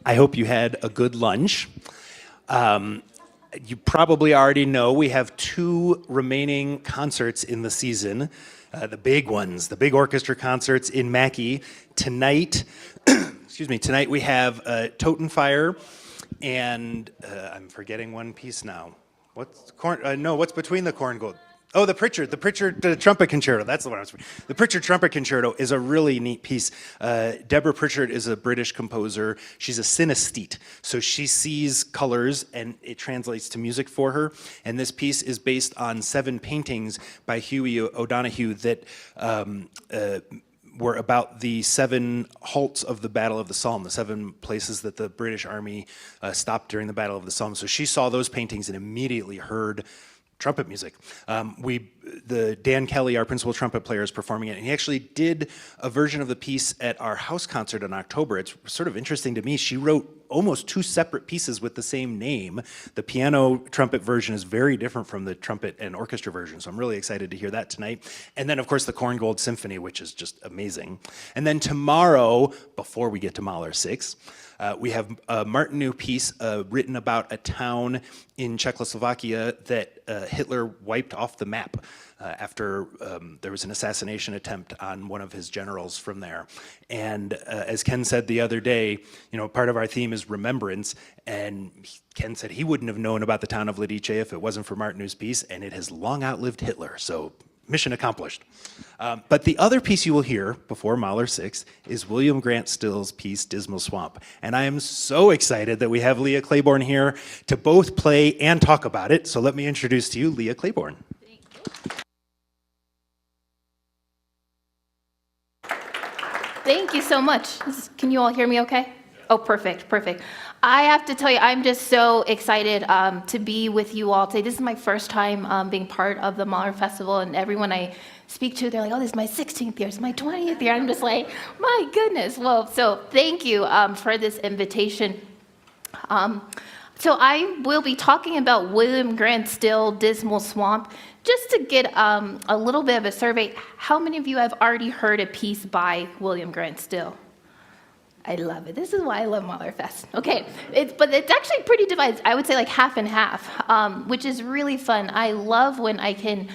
I hope you had a good lunch. You probably already know we have 2 remaining concerts in the season, the big ones, the big orchestra concerts in Mackey. Tonight, tonight we have Totenfire, and I'm forgetting one piece now. What's between the corn gold? Oh, the Pritchard Trumpet Concerto. That's the one I was. The Pritchard Trumpet Concerto is a really neat piece. Deborah Pritchard is a British composer. She's a synesthete, so she sees colors and it translates to music for her. And this piece is based on 7 paintings by Huey O'Donoghue that were about the 7 halts of the Battle of the Somme, the 7 places that the British Army stopped during the Battle of the Somme. So she saw those paintings and immediately heard trumpet music. Dan Kelly, our principal trumpet player, is performing it, and he actually did a version of the piece at our house concert in October. It's sort of interesting to me. She wrote almost 2 separate pieces with the same name. The piano trumpet version is very different from the trumpet and orchestra version, so I'm really excited to hear that tonight. And then, of course, the Korngold Symphony, which is just amazing. And then tomorrow, before we get to Mahler 6, we have a Martinu piece written about a town in Czechoslovakia that Hitler wiped off the map after there was an assassination attempt on one of his generals from there. And as Ken said the other day, part of our theme is remembrance, and Ken said he wouldn't have known about the town of Lidice if it wasn't for Martinu's piece, and it has long outlived Hitler, so mission accomplished. But the other piece you will hear before Mahler 6 is William Grant Still's piece, Dismal Swamp. And I am so excited that we have Leah Claiborne here to both play and talk about it. So let me introduce to you Leah Claiborne. Thank you so much. Can you all hear me okay? Oh, perfect. I have to tell you, I'm just so excited to be with you all today. This is my first time being part of the Mahler Festival, and everyone I speak to, they're like, oh, this is my 16th year, it's my 20th year. I'm just like, my goodness. Well, so thank you for this invitation. So I will be talking about William Grant Still, Dismal Swamp. Just to get a little bit of a survey, how many of you have already heard a piece by William Grant Still? I love it. This is why I love MahlerFest. Okay, but it's actually pretty divided. I would say like half and half, which is really fun. I love when I can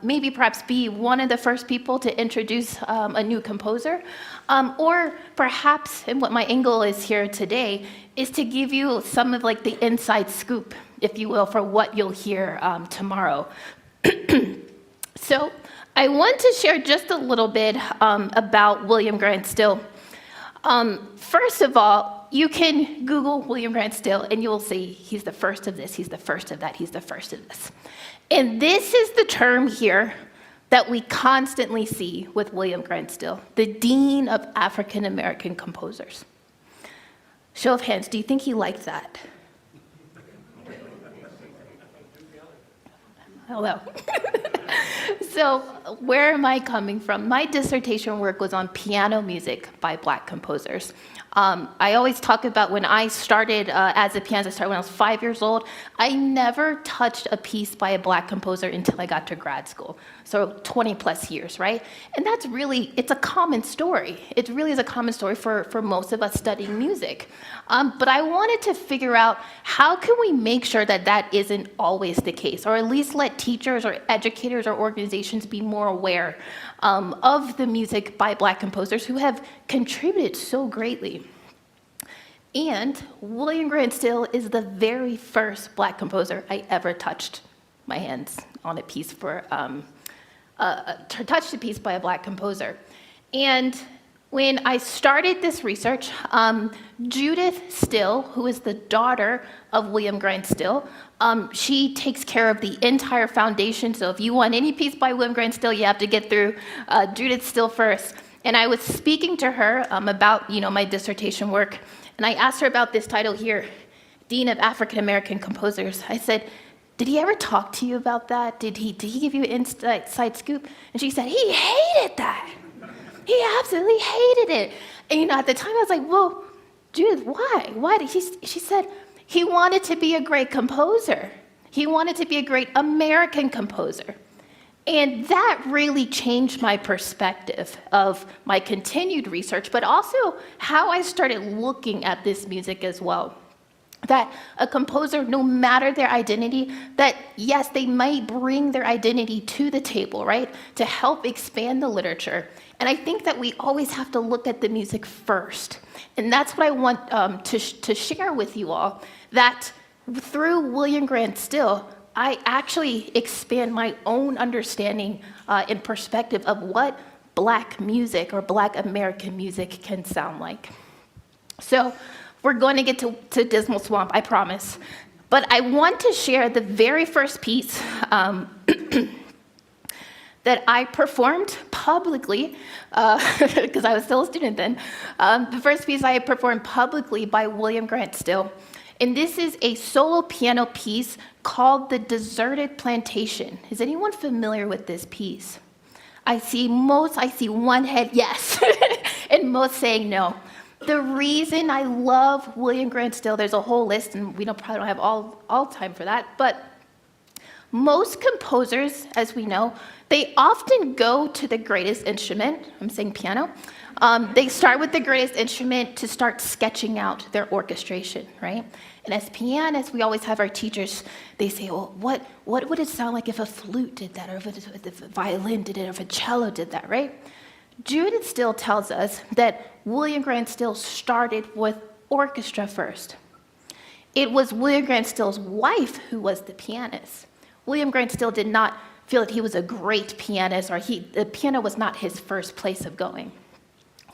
maybe perhaps be one of the first people to introduce a new composer, or perhaps, and what my angle is here today, is to give you some of like the inside scoop, if you will, for what you'll hear tomorrow. So I want to share just a little bit about William Grant Still. First of all, you can Google William Grant Still and you will see he's the first of this, he's the first of that, he's the first of this. And this is the term here that we constantly see with William Grant Still, the Dean of African American Composers. Show of hands, do you think he liked that? Hello. So where am I coming from? My dissertation work was on piano music by Black composers. I always talk about when I started as a pianist, I started when I was 5 years old. I never touched a piece by a Black composer until I got to grad school. So 20 plus years, right? And that's really, it's a common story. It really is a common story for most of us studying music. But I wanted to figure out how can we make sure that that isn't always the case, or at least let teachers or educators or organizations be more aware of the music by Black composers who have contributed so greatly. And William Grant Still is the very first Black composer I ever touched my hands on a piece for, touched a piece by a Black composer. And when I started this research, Judith Still, who is the daughter of William Grant Still, she takes care of the entire foundation. So if you want any piece by William Grant Still, you have to get through Judith Still first. And I was speaking to her about, my dissertation work, and I asked her about this title here, Dean of African American Composers. I said, did he ever talk to you about that? Did he give you an inside scoop? And she said, he hated that. He absolutely hated it. And at the time I was like, well, Judith, why? Why did she said, he wanted to be a great composer. He wanted to be a great American composer. And that really changed my perspective of my continued research, but also how I started looking at this music as well. That a composer, no matter their identity, that yes, they might bring their identity to the table, right, to help expand the literature. And I think that we always have to look at the music first. And that's what I want to share with you all, that through William Grant Still, I actually expand my own understanding and perspective of what Black music or Black American music can sound like. So we're going to get to Dismal Swamp, I promise. But I want to share the very first piece that I performed publicly, because I was still a student then. The first piece I performed publicly by William Grant Still. And this is a solo piano piece called The Deserted Plantation. Is anyone familiar with this piece? I see one head, yes, and most saying no. The reason I love William Grant Still, there's a whole list, and we probably don't have all time for that, but most composers, as we know, they often go to the greatest instrument. I'm saying piano. They start with the greatest instrument to start sketching out their orchestration, right? And as pianists, we always have our teachers, they say, well, what would it sound like if a flute did that, or if a violin did it, or if a cello did that, right? Judith Still tells us that William Grant Still started with orchestra first. It was William Grant Still's wife who was the pianist. William Grant Still did not feel that he was a great pianist, or the piano was not his first place of going.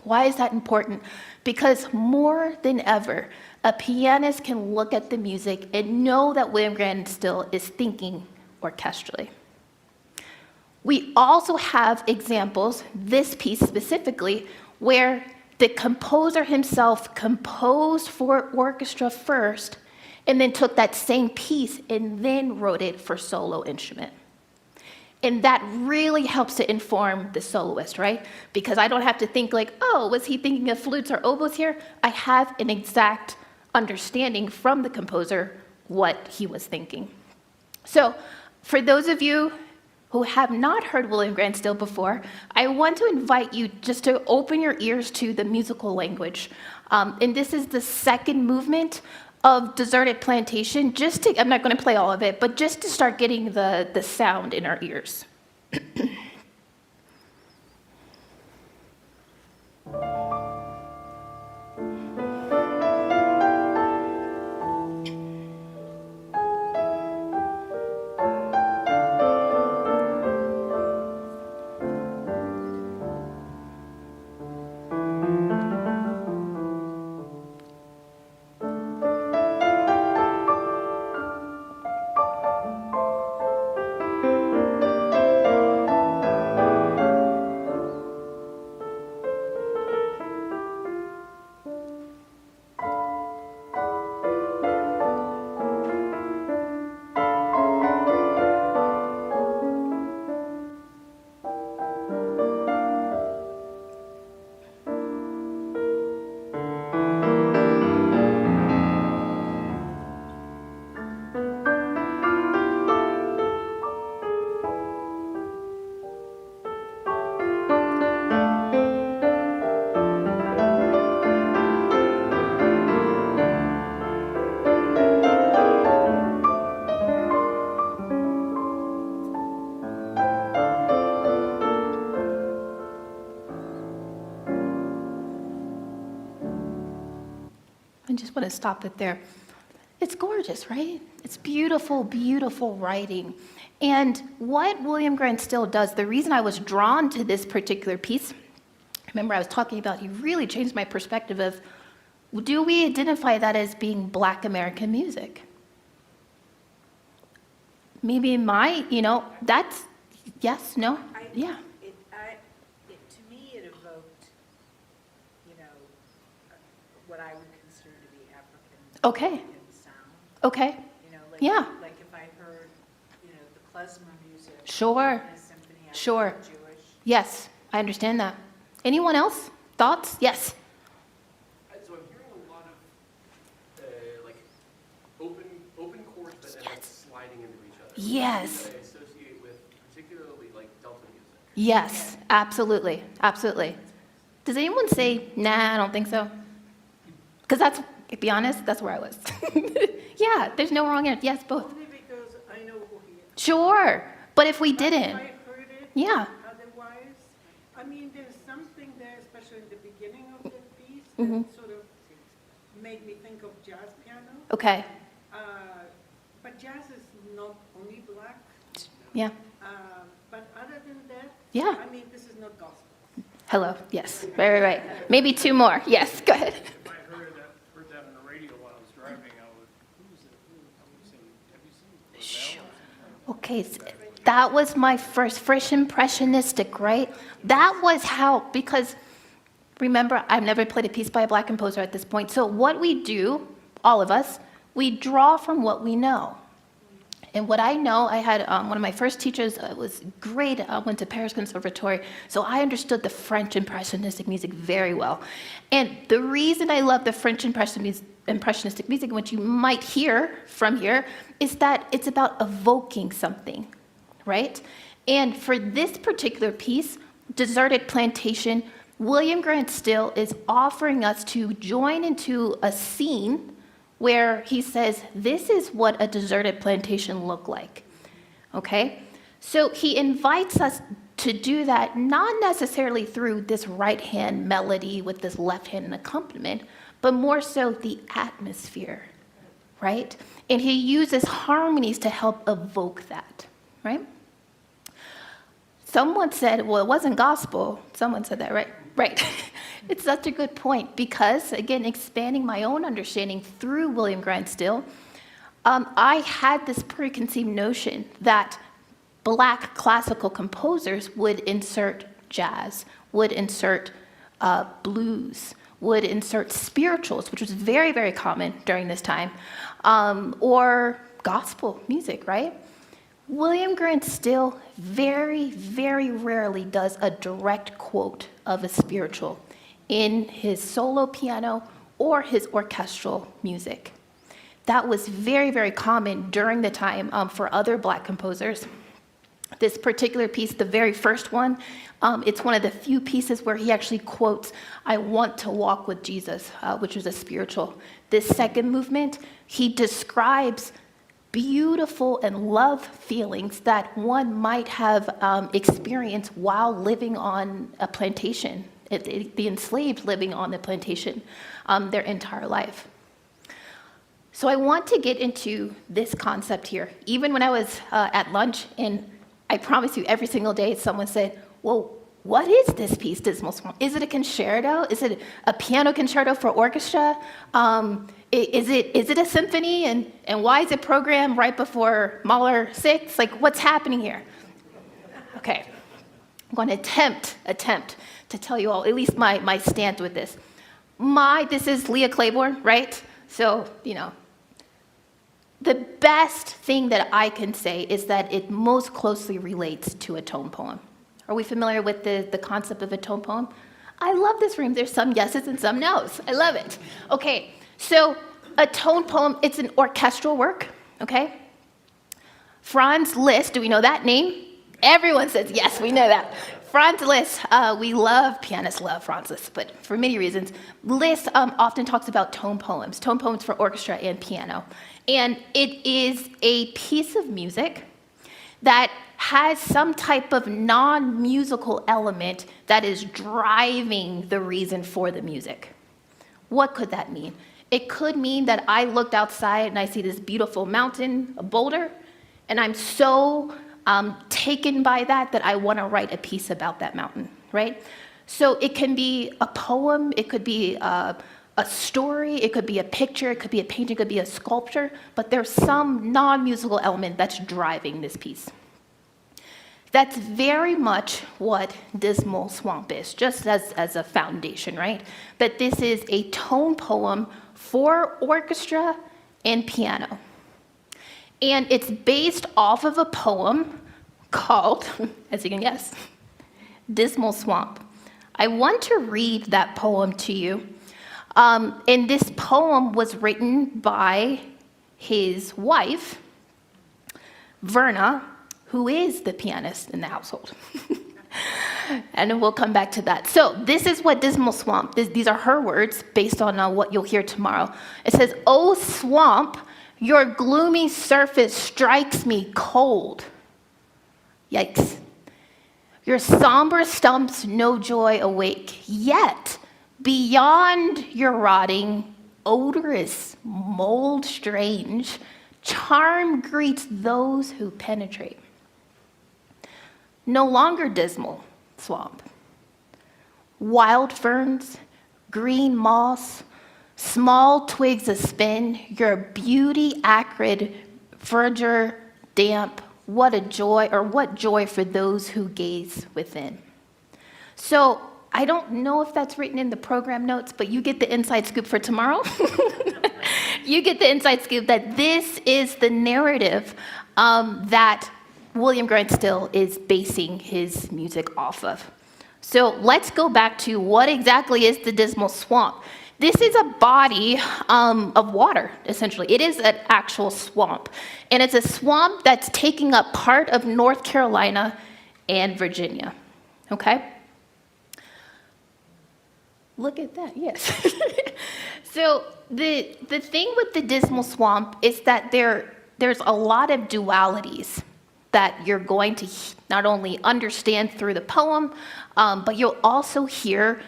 Why is that important? Because more than ever, a pianist can look at the music and know that William Grant Still is thinking orchestrally. We also have examples, this piece specifically, where the composer himself composed for orchestra first, and then took that same piece and then wrote it for solo instrument. And that really helps to inform the soloist, right? Because I don't have to think like, oh, was he thinking of flutes or oboes here? I have an exact understanding from the composer what he was thinking. So for those of you who have not heard William Grant Still before, I want to invite you just to open your ears to the musical language. And this is the second movement of Deserted Plantation, I'm not going to play all of it, but just to start getting the sound in our ears. I just want to stop it there. It's gorgeous, right? It's beautiful, beautiful writing. And what William Grant Still does, the reason I was drawn to this particular piece, remember I was talking about, he really changed my perspective of, do we identify that as being Black American music? Maybe that's, yes, no, yeah. To me, it evoked, what I would consider to be African Okay. sound. Okay. Yeah. Like if I heard, the klezmer music. Sure. In a symphony, I would Sure. think Jewish. Yes, I understand that. Anyone else? Thoughts? Yes. So I'm hearing a lot of open chords that end up sliding into each other. Yes. I associate with particularly like Yes, absolutely, absolutely. Does anyone say, nah, I don't think so? Because that's, to be honest, that's where I was. Yeah, there's no wrong answer. Yes, both. Only because I know who he is. Sure, but if we But didn't, if I heard it, yeah. otherwise, I mean, there's something there, especially in the beginning of the piece, Mm-hmm. that sort of made me think of jazz piano. Okay, But jazz is not only black, yeah, but other than that, yeah. I mean, this is not gospel. Hello, yes, right. Maybe two more. Yes, go ahead. If I heard that on the radio while I was driving, I would, who's it, I would say, have you seen Brazil? Okay, that was my first impressionistic, right? That was how, because remember, I've never played a piece by a black composer at this point. So what we do, all of us, we draw from what we know. And what I know, I had one of my first teachers was great, went to Paris Conservatory, so I understood the French impressionistic music very well. And the reason I love the French impressionistic music, which you might hear from here, is that it's about evoking something, right? And for this particular piece, Deserted Plantation, William Grant Still is offering us to join into a scene where he says, this is what a deserted plantation looked like, okay? So he invites us to do that, not necessarily through this right-hand melody with this left-hand accompaniment, but more so the atmosphere, right? And he uses harmonies to help evoke that, right? Someone said, well, it wasn't gospel. Someone said that, right? Right. It's such a good point because, again, expanding my own understanding through William Grant Still, I had this preconceived notion that black classical composers would insert jazz, would insert blues, would insert spirituals, which was very, very common during this time, or gospel music, right? William Grant Still very, very rarely does a direct quote of a spiritual in his solo piano or his orchestral music. That was very, very common during the time for other black composers. This particular piece, the very first one, it's one of the few pieces where he actually quotes, I want to walk with Jesus, which was a spiritual. This second movement, he describes beautiful and love feelings that one might have experienced while living on a plantation, the enslaved living on the plantation their entire life. So I want to get into this concept here. Even when I was at lunch, and I promise you every single day someone said, well, what is this piece, Dismal Swamp? Is it a concerto? Is it a piano concerto for orchestra? Is it a symphony? And why is it programmed right before Mahler 6? Like, what's happening here? Okay, I'm going to attempt to tell you all, at least my stance with this. This is Leah Claiborne, right? So, the best thing that I can say is that it most closely relates to a tone poem. Are we familiar with the concept of a tone poem? I love this room. There's some yeses and some nos. I love it. Okay, so a tone poem, it's an orchestral work, okay? Franz Liszt, do we know that name? Everyone says, yes, we know that. Franz Liszt, pianists love Franz Liszt, but for many reasons. Liszt often talks about tone poems for orchestra and piano. And it is a piece of music that has some type of non-musical element that is driving the reason for the music. What could that mean? It could mean that I looked outside and I see this beautiful mountain, a Boulder, and I'm so taken by that I want to write a piece about that mountain, right? So it can be a poem, it could be a story, it could be a picture, it could be a painting, it could be a sculpture, but there's some non-musical element that's driving this piece. That's very much what Dismal Swamp is, just as a foundation, right? But this is a tone poem for orchestra and piano. And it's based off of a poem called, as you can guess, Dismal Swamp. I want to read that poem to you. And this poem was written by his wife, Verna, who is the pianist in the household. And we'll come back to that. So this is what Dismal Swamp, these are her words based on what you'll hear tomorrow. It says, "Oh swamp, your gloomy surface strikes me cold." Yikes. "Your somber stumps no joy awake, yet beyond your rotting, odorous, mold strange, charm greets those who penetrate." No longer dismal swamp. Wild ferns, green moss, small twigs a-spin, your beauty acrid, verdure damp, what a joy, or what joy for those who gaze within. So I don't know if that's written in the program notes, but you get the inside scoop for tomorrow. You get the inside scoop that this is the narrative that William Grant Still is basing his music off of. So let's go back to what exactly is the Dismal Swamp. This is a body of water, essentially. It is an actual swamp. And it's a swamp that's taking up part of North Carolina and Virginia, okay? Look at that, yes. So the thing with the Dismal Swamp is that there's a lot of dualities that you're going to not only understand through the poem, but you'll also hear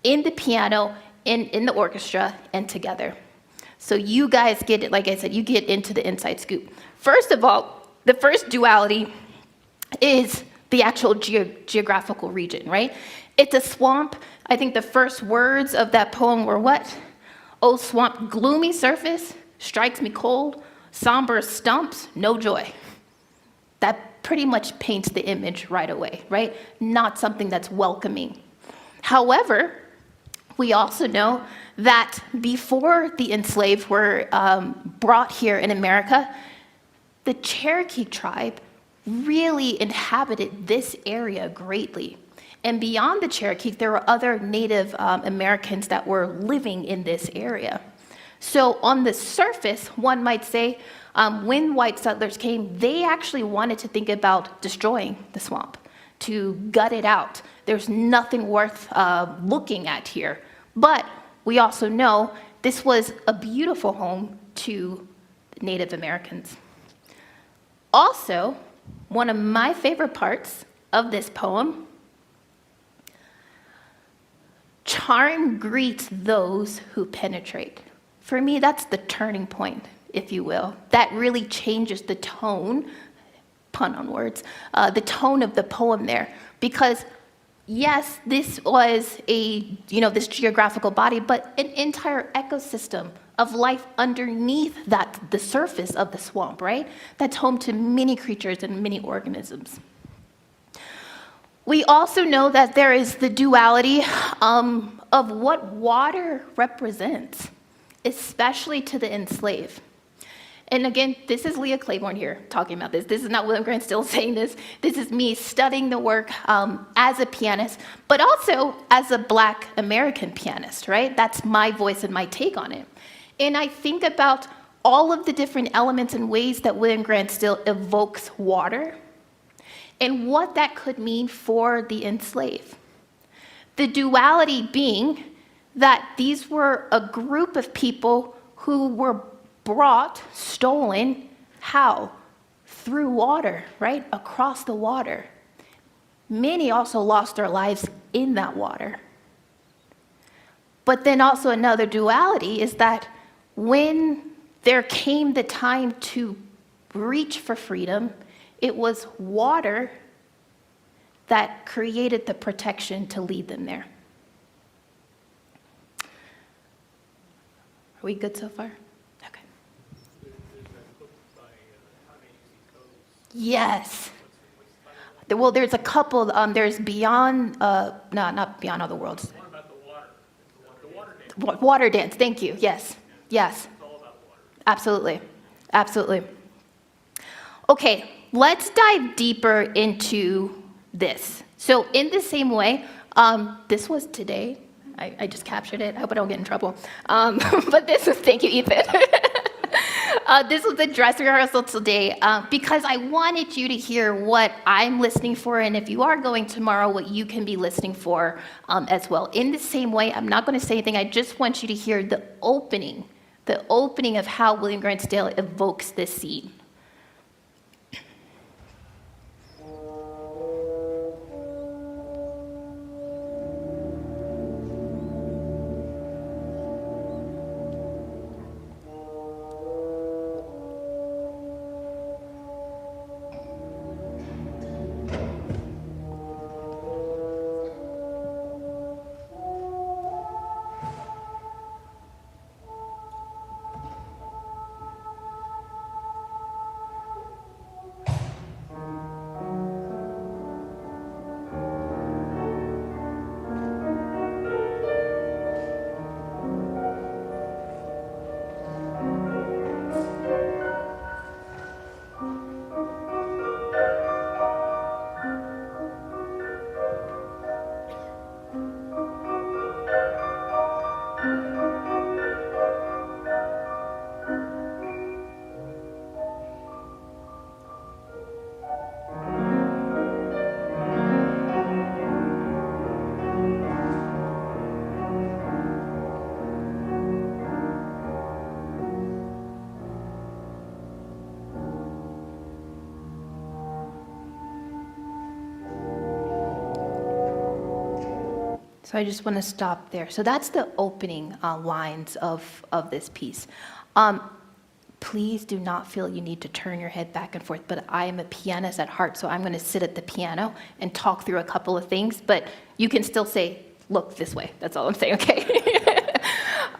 in the piano, in the orchestra, and together. So you guys get it, like I said, you get into the inside scoop. First of all, the first duality is the actual geographical region, right? It's a swamp. I think the first words of that poem were what? "Oh swamp, gloomy surface, strikes me cold, somber stumps, no joy." That pretty much paints the image right away, right? Not something that's welcoming. However, we also know that before the enslaved were brought here in America, the Cherokee tribe really inhabited this area greatly. And beyond the Cherokee, there were other Native Americans that were living in this area. So on the surface, one might say, when white settlers came, they actually wanted to think about destroying the swamp, to gut it out. There's nothing worth looking at here. But we also know this was a beautiful home to Native Americans. Also, one of my favorite parts of this poem, "Charm greets those who penetrate." For me, that's the turning point, if you will. That really changes the tone, pun on words, the tone of the poem there. Because yes, this was this geographical body, but an entire ecosystem of life underneath the surface of the swamp, right? That's home to many creatures and many organisms. We also know that there is the duality of what water represents, especially to the enslaved. And again, this is Leah Claiborne here talking about this. This is not William Grant Still saying this. This is me studying the work as a pianist, but also as a Black American pianist, right? That's my voice and my take on it. And I think about all of the different elements and ways that William Grant Still evokes water and what that could mean for the enslaved. The duality being that these were a group of people who were brought, stolen, how? Through water, right? Across the water. Many also lost their lives in that water. But then also another duality is that when there came the time to reach for freedom, it was water that created the protection to lead them there. Are we good so far? Okay. Yes. Well, there's a couple. There's Beyond, no, not Beyond Other Worlds. What about the water? The water dance. Water dance, thank you. Yes, yes. It's all about water. Absolutely, absolutely. Okay, let's dive deeper into this. So in the same way, this was today. I just captured it. I hope I don't get in trouble. But this is, thank you, Ethan. This was a dress rehearsal today because I wanted you to hear what I'm listening for, and if you are going tomorrow, what you can be listening for as well. In the same way, I'm not going to say anything. I just want you to hear the opening of how William Grant Still evokes this scene. So I just want to stop there. So that's the opening lines of this piece. Please do not feel you need to turn your head back and forth, but I am a pianist at heart, so I'm going to sit at the piano and talk through a couple of things, but you can still say, look this way. That's all I'm saying, okay?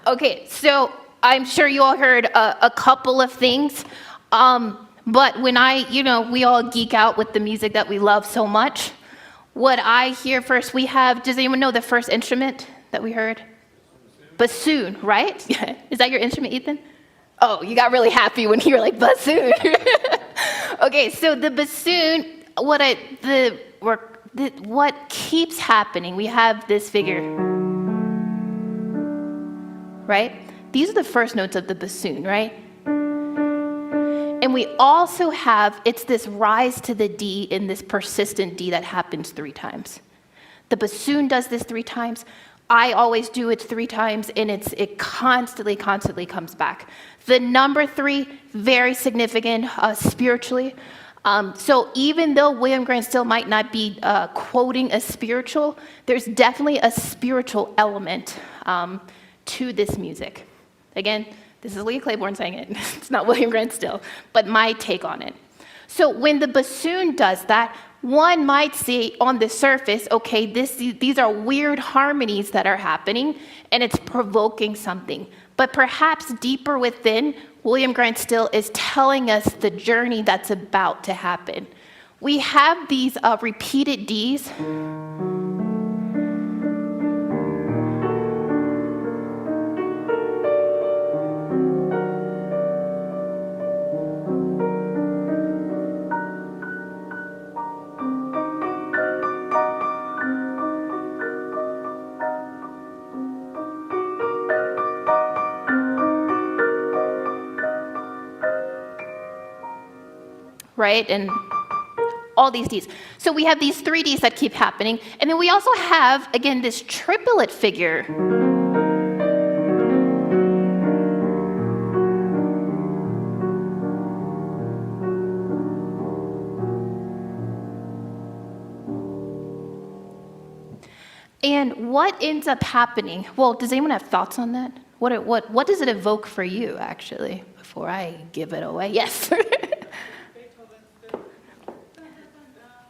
Okay, so I'm sure you all heard a couple of things, but when we all geek out with the music that we love so much. What I hear first, does anyone know the first instrument that we heard? Bassoon, right? Is that your instrument, Ethan? Oh, you got really happy when you were like, bassoon. Okay, so the bassoon, what keeps happening, we have this figure, right? These are the first notes of the bassoon, right? And we also have, it's this rise to the D in this persistent D that happens 3 times. The bassoon does this 3 times. I always do it 3 times, and it constantly comes back. The number 3, very significant spiritually. So even though William Grant Still might not be quoting a spiritual, there's definitely a spiritual element to this music. Again, this is Leah Claiborne saying it. It's not William Grant Still, but my take on it. So when the bassoon does that, one might see on the surface, okay, these are weird harmonies that are happening, and it's provoking something. But perhaps deeper within, William Grant Still is telling us the journey that's about to happen. We have these repeated Ds. Right? And all these Ds. So we have these 3 Ds that keep happening. And then we also have, again, this triplet figure. And what ends up happening? Well, does anyone have thoughts on that? What does it evoke for you, actually, before I give it away? Yes.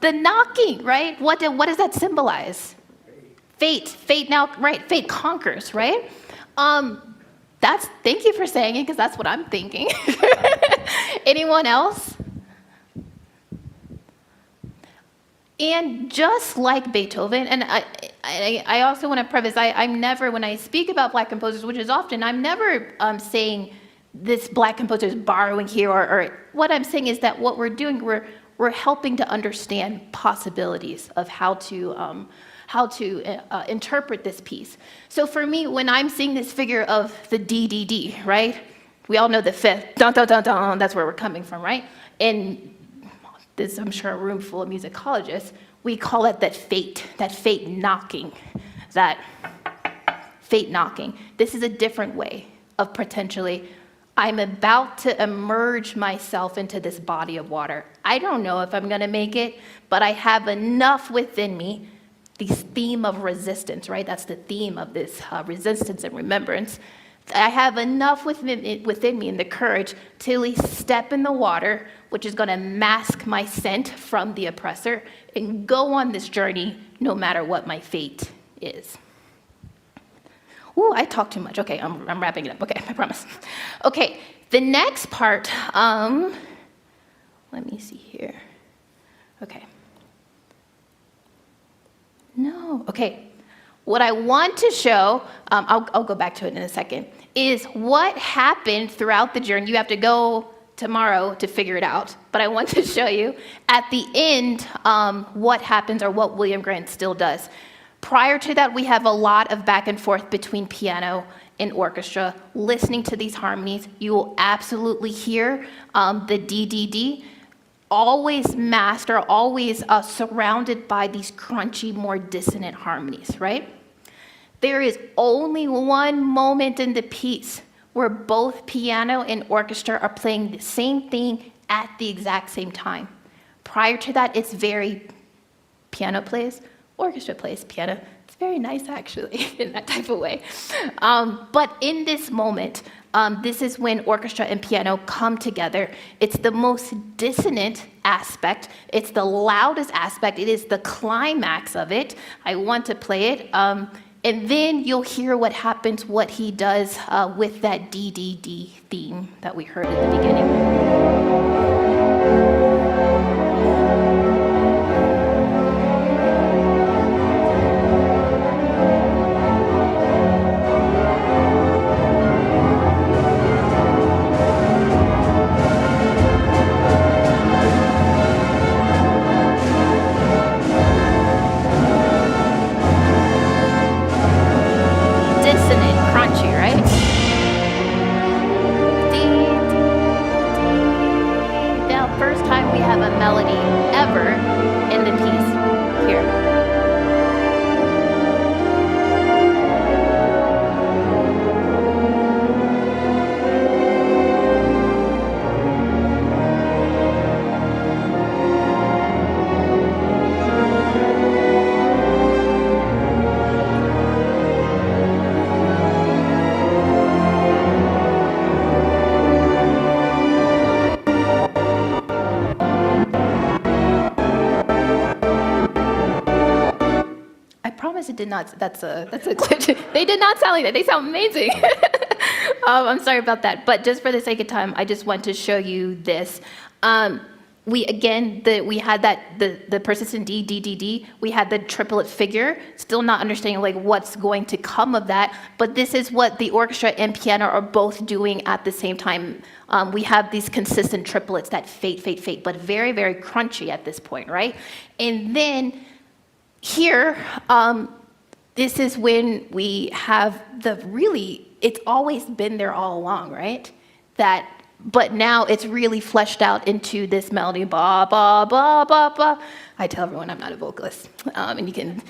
The knocking, right? What does that symbolize? Fate now, right? Fate conquers, right? Thank you for saying it, because that's what I'm thinking. Anyone else? And just like Beethoven, and I also want to preface, I'm never, when I speak about Black composers, which is often, I'm never saying this Black composer is borrowing here, or what I'm saying is that what we're doing, we're helping to understand possibilities of how to interpret this piece. So for me, when I'm seeing this figure of the DDD, right? We all know the fifth, dun, dun, dun, dun, that's where we're coming from, right? And this, I'm sure, a room full of musicologists, we call it that fate knocking, that fate knocking. This is a different way of potentially, I'm about to immerse myself into this body of water. I don't know if I'm gonna make it, but I have enough within me, this theme of resistance, right? That's the theme of this resistance and remembrance. I have enough within me and the courage to at least step in the water, which is gonna mask my scent from the oppressor, and go on this journey no matter what my fate is. Ooh, I talk too much. Okay, I'm wrapping it up. Okay, I promise. Okay, the next part, let me see here. Okay. No, okay. What I want to show, I'll go back to it in a second, is what happened throughout the journey. You have to go tomorrow to figure it out, but I want to show you at the end what happens or what William Grant still does. Prior to that, we have a lot of back and forth between piano and orchestra. Listening to these harmonies, you will absolutely hear the DDD, always masked or always surrounded by these crunchy, more dissonant harmonies, right? There is only one moment in the piece where both piano and orchestra are playing the same thing at the exact same time. Prior to that, it's very piano plays, orchestra plays piano. It's very nice, actually, in that type of way. But in this moment, this is when orchestra and piano come together. It's the most dissonant aspect. It's the loudest aspect. It is the climax of it. I want to play it. And then you'll hear what happens, what he does with that DDD theme that we heard at the beginning. Dissonant, crunchy, right? Now, first time we have a melody ever in the piece here. It did not, that's a glitch. They did not sound like that. They sound amazing. I'm sorry about that. But just for the sake of time, I just want to show you this. We had the persistent D, D, D, D. We had the triplet figure, still not understanding like what's going to come of that. But this is what the orchestra and piano are both doing at the same time. We have these consistent triplets that fade, fade, fade, but very, very crunchy at this point, right? And then here, this is when we have it's always been there all along, right? But now it's really fleshed out into this melody, ba, ba, ba, ba, ba. I tell everyone I'm not a vocalist, and you can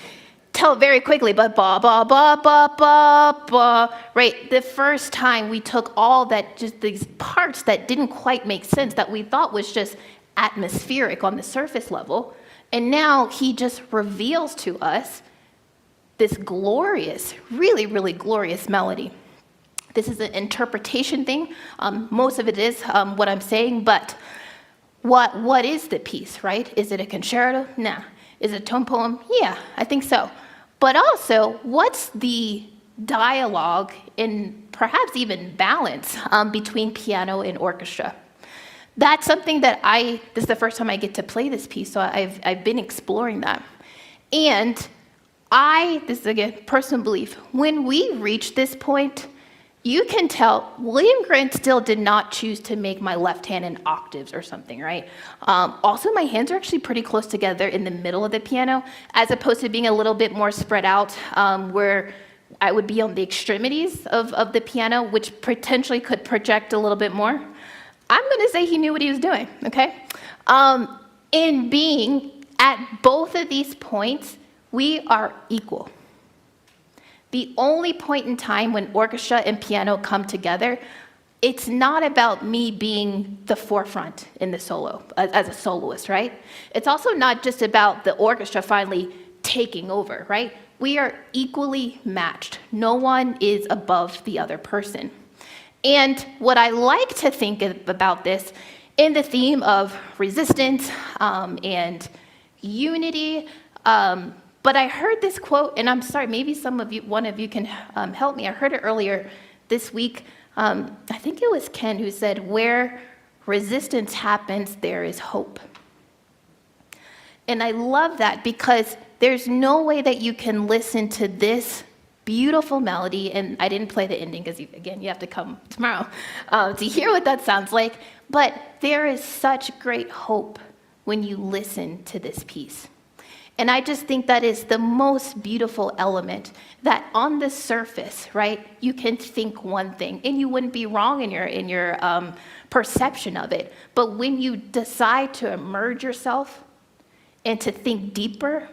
tell very quickly, but ba, ba, ba, ba, ba, ba, right? The first time we took all that, just these parts that didn't quite make sense, that we thought was just atmospheric on the surface level, and now he just reveals to us this glorious, really, really glorious melody. This is an interpretation thing. Most of it is what I'm saying, but what is the piece, right? Is it a concerto? Nah. Is it a tone poem? Yeah, I think so. But also, what's the dialogue and perhaps even balance between piano and orchestra? That's something that this is the first time I get to play this piece, so I've been exploring that. And this is again, personal belief, when we reach this point, you can tell William Grant still did not choose to make my left hand in octaves or something, right? Also, my hands are actually pretty close together in the middle of the piano, as opposed to being a little bit more spread out, where I would be on the extremities of the piano, which potentially could project a little bit more. I'm going to say he knew what he was doing, okay? In being at both of these points, we are equal. The only point in time when orchestra and piano come together, it's not about me being the forefront in the solo, as a soloist, right? It's also not just about the orchestra finally taking over, right? We are equally matched. No one is above the other person. And what I like to think about this in the theme of resistance and unity, but I heard this quote, and I'm sorry, maybe one of you can help me. I heard it earlier this week. I think it was Ken who said, "Where resistance happens, there is hope." And I love that because there's no way that you can listen to this beautiful melody, and I didn't play the ending because, again, you have to come tomorrow to hear what that sounds like, but there is such great hope when you listen to this piece. And I just think that is the most beautiful element, that on the surface, right, you can think one thing, and you wouldn't be wrong in your perception of it. But when you decide to immerse yourself and to think deeper,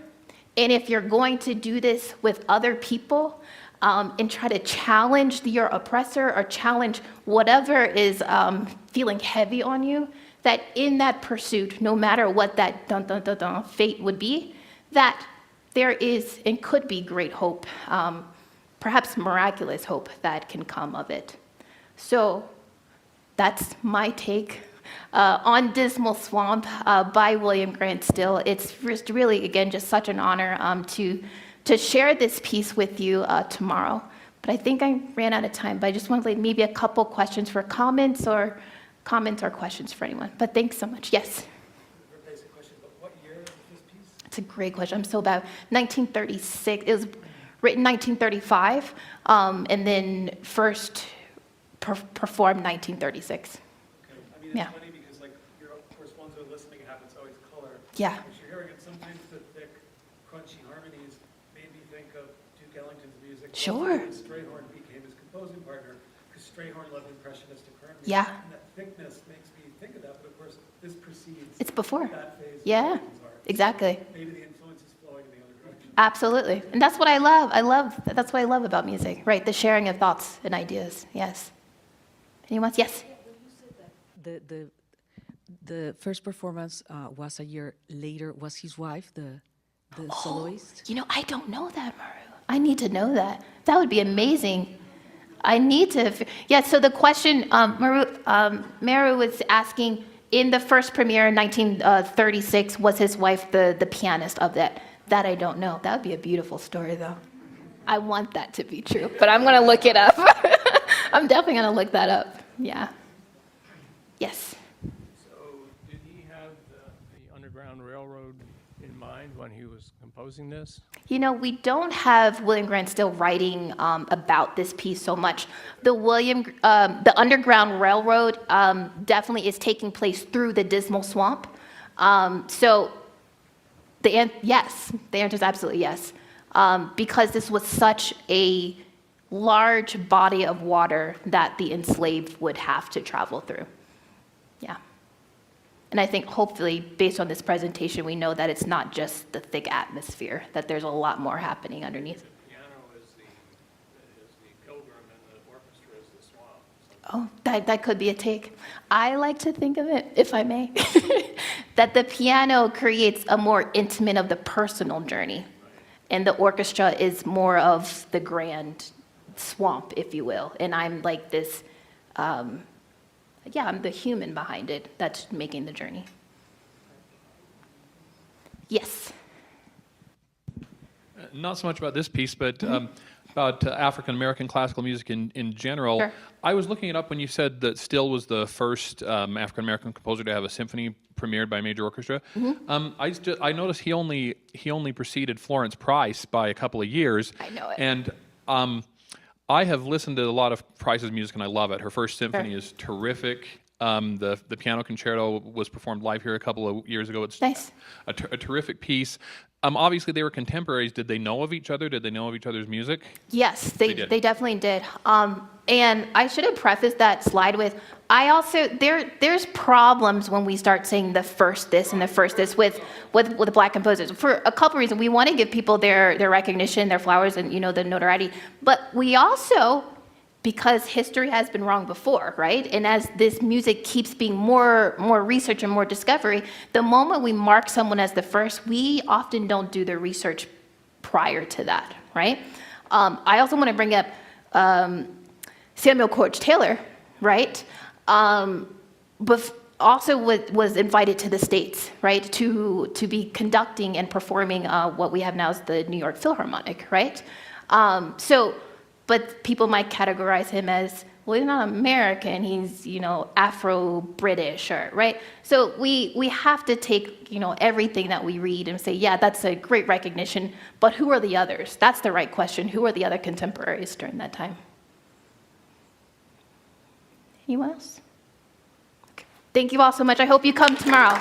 and if you're going to do this with other people and try to challenge your oppressor or challenge whatever is feeling heavy on you, that in that pursuit, no matter what that fate would be, that there is and could be great hope, perhaps miraculous hope that can come of it. So that's my take on Dismal Swamp by William Grant Still. It's just really, again, just such an honor to share this piece with you tomorrow. But I think I ran out of time, but I just want to leave maybe a couple questions for comments or questions for anyone. But thanks so much. Yes? It's a great question. I'm so bad. 1936. It was written 1935, and then first performed 1936. Okay. I mean, it's Yeah. funny because, like, of course, ones who are listening have it's always color. Yeah. But you're hearing it, sometimes the thick, crunchy harmonies made me think of Duke Ellington's music. Sure. When Strayhorn became his composing partner, because Strayhorn loved impressionistic harmony. Yeah. And that thickness makes me think of that, but of course, this precedes It's before. that phase. Yeah. Of Ellington's art. Exactly. Maybe the influence is flowing in the other direction. Absolutely. And that's what I love. That's what I love about music, right? The sharing of thoughts and ideas. Yes. Anyone else? Yes. The first performance was a year later. Was his wife the soloist? You know, I don't know that, Maru. I need to know that. That would be amazing. I need to. Yeah, so the question, Maru was asking, in the first premiere in 1936, was his wife the pianist of that? That I don't know. That would be a beautiful story, though. I want that to be true, but I'm going to look it up. I'm definitely going to look that up. Yeah. Yes. So, did he have the Underground Railroad in mind when he was composing this? You know, we don't have William Grant Still writing about this piece so much. The Underground Railroad definitely is taking place through the Dismal Swamp. So, yes, the answer is absolutely yes. Because this was such a large body of water that the enslaved would have to travel through. Yeah. And I think hopefully, based on this presentation, we know that it's not just the thick atmosphere, that there's a lot more happening underneath. The piano is the pilgrim and the orchestra is the swamp. Oh, that could be a take. I like to think of it, if I may, that the piano creates a more intimate of the personal journey, and the orchestra is more of the grand swamp, if you will. And I'm like this, I'm the human behind it that's making the journey. Yes. Not so much about this piece, but about African American classical music in general. Sure. I was looking it up when you said that Still was the first African American composer to have a symphony premiered by a major orchestra. I noticed he only preceded Florence Price by a couple of years. I know it. And I have listened to a lot of Price's music, and I love it. Her first symphony Sure. is terrific. The piano concerto was performed live here a couple of years ago. It's Nice. a terrific piece. Obviously, they were contemporaries. Did they know of each other? Did they know of each other's music? Yes, They did. they definitely did. And I should have prefaced that slide with, I also, there's problems when we start saying the first this and the first this with Black composers. For a couple reasons. We want to give people their recognition, their flowers, and, the notoriety. But we also, because history has been wrong before, right? And as this music keeps being more research and more discovery, the moment we mark someone as the first, we often don't do the research prior to that, right? I also want to bring up Samuel Courage Taylor, right? But also was invited to the States, right? To be conducting and performing what we have now as the New York Philharmonic, right? But people might categorize him as, well, he's not American, he's, Afro-British, right? So we have to take, everything that we read and say, yeah, that's a great recognition, but who are the others? That's the right question. Who are the other contemporaries during that time? Anyone else? Okay. Thank you all so much. I hope you come tomorrow.